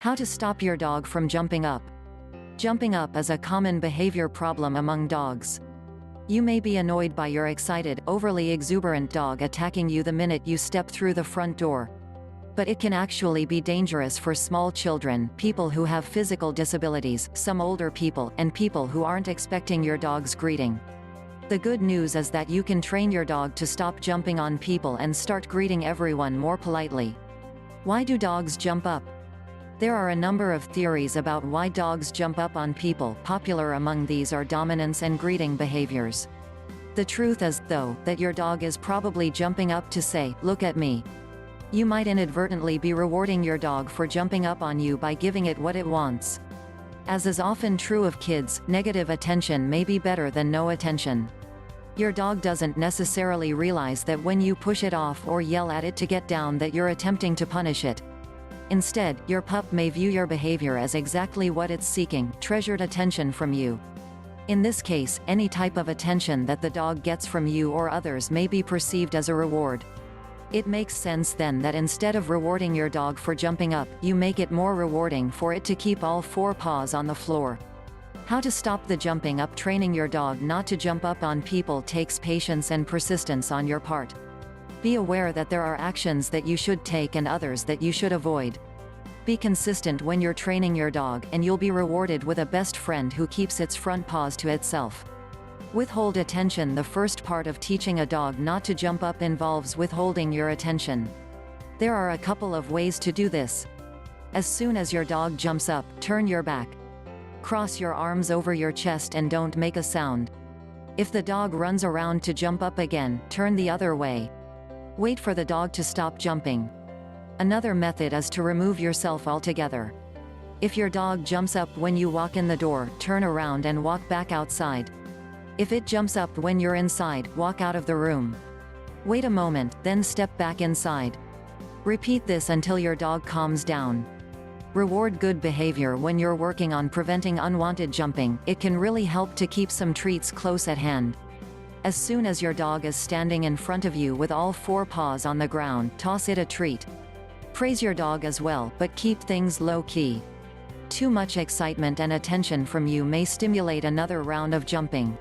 How to stop your dog from jumping up. Jumping up is a common behavior problem among dogs. You may be annoyed by your excited, overly exuberant dog attacking you the minute you step through the front door. But it can actually be dangerous for small children, people who have physical disabilities, some older people, and people who aren't expecting your dog's greeting. The good news is that you can train your dog to stop jumping on people and start greeting everyone more politely. Why do dogs jump up? There are a number of theories about why dogs jump up on people. Popular among these are dominance and greeting behaviors. The truth is, though, that your dog is probably jumping up to say, "Look at me." You might inadvertently be rewarding your dog for jumping up on you by giving it what it wants. As is often true of kids, negative attention may be better than no attention. Your dog doesn't necessarily realize that when you push it off or yell at it to get down that you're attempting to punish it. Instead, your pup may view your behavior as exactly what it's seeking, treasured attention from you. In this case, any type of attention that the dog gets from you or others may be perceived as a reward. It makes sense then that instead of rewarding your dog for jumping up, you make it more rewarding for it to keep all four paws on the floor. How to stop the jumping up. Training your dog not to jump up on people takes patience and persistence on your part. Be aware that there are actions that you should take and others that you should avoid. Be consistent when you're training your dog, and you'll be rewarded with a best friend who keeps its front paws to itself. Withhold attention. The first part of teaching a dog not to jump up involves withholding your attention. There are a couple of ways to do this. As soon as your dog jumps up, turn your back. Cross your arms over your chest and don't make a sound. If the dog runs around to jump up again, turn the other way. Wait for the dog to stop jumping. Another method is to remove yourself altogether. If your dog jumps up when you walk in the door, turn around and walk back outside. If it jumps up when you're inside, walk out of the room. Wait a moment, then step back inside. Repeat this until your dog calms down. Reward good behavior when you're working on preventing unwanted jumping. It can really help to keep some treats close at hand. As soon as your dog is standing in front of you with all four paws on the ground, toss it a treat. Praise your dog as well, but keep things low-key. Too much excitement and attention from you may stimulate another round of jumping.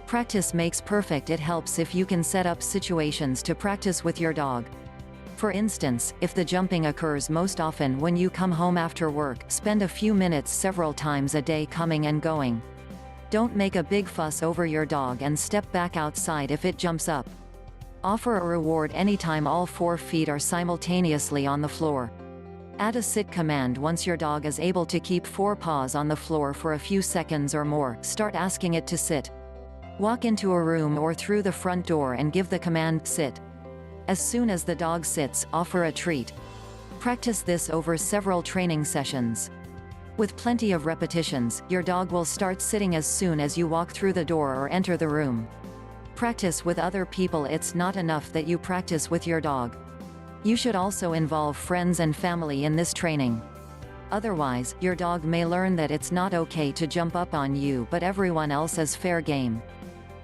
Practice makes perfect. It helps if you can set up situations to practice with your dog. For instance, if the jumping occurs most often when you come home after work, spend a few minutes several times a day coming and going. Don't make a big fuss over your dog and step back outside if it jumps up. Offer a reward anytime all 4 feet are simultaneously on the floor. Add a sit command once your dog is able to keep 4 paws on the floor for a few seconds or more. Start asking it to sit. Walk into a room or through the front door and give the command, sit. As soon as the dog sits, offer a treat. Practice this over several training sessions. With plenty of repetitions, your dog will start sitting as soon as you walk through the door or enter the room. Practice with other people. It's not enough that you practice with your dog. You should also involve friends and family in this training. Otherwise, your dog may learn that it's not okay to jump up on you, but everyone else is fair game.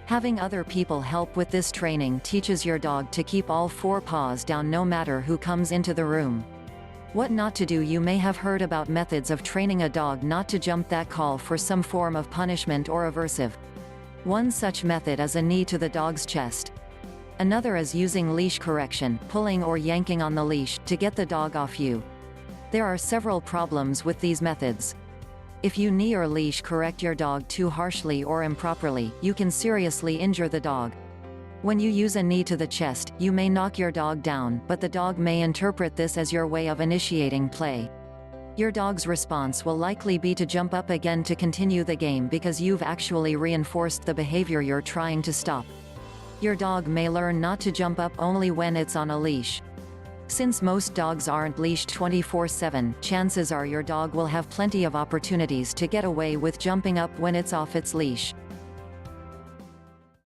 Having other people help with this training teaches your dog to keep all 4 paws down no matter who comes into the room. What not to do. You may have heard about methods of training a dog not to jump that call for some form of punishment or aversive. One such method is a knee to the dog's chest. Another is using leash correction, pulling or yanking on the leash, to get the dog off you. There are several problems with these methods. If you knee or leash correct your dog too harshly or improperly, you can seriously injure the dog. When you use a knee to the chest, you may knock your dog down, but the dog may interpret this as your way of initiating play. Your dog's response will likely be to jump up again to continue the game because you've actually reinforced the behavior you're trying to stop. Your dog may learn not to jump up only when it's on a leash. Since most dogs aren't leashed 24/7, chances are your dog will have plenty of opportunities to get away with jumping up when it's off its leash.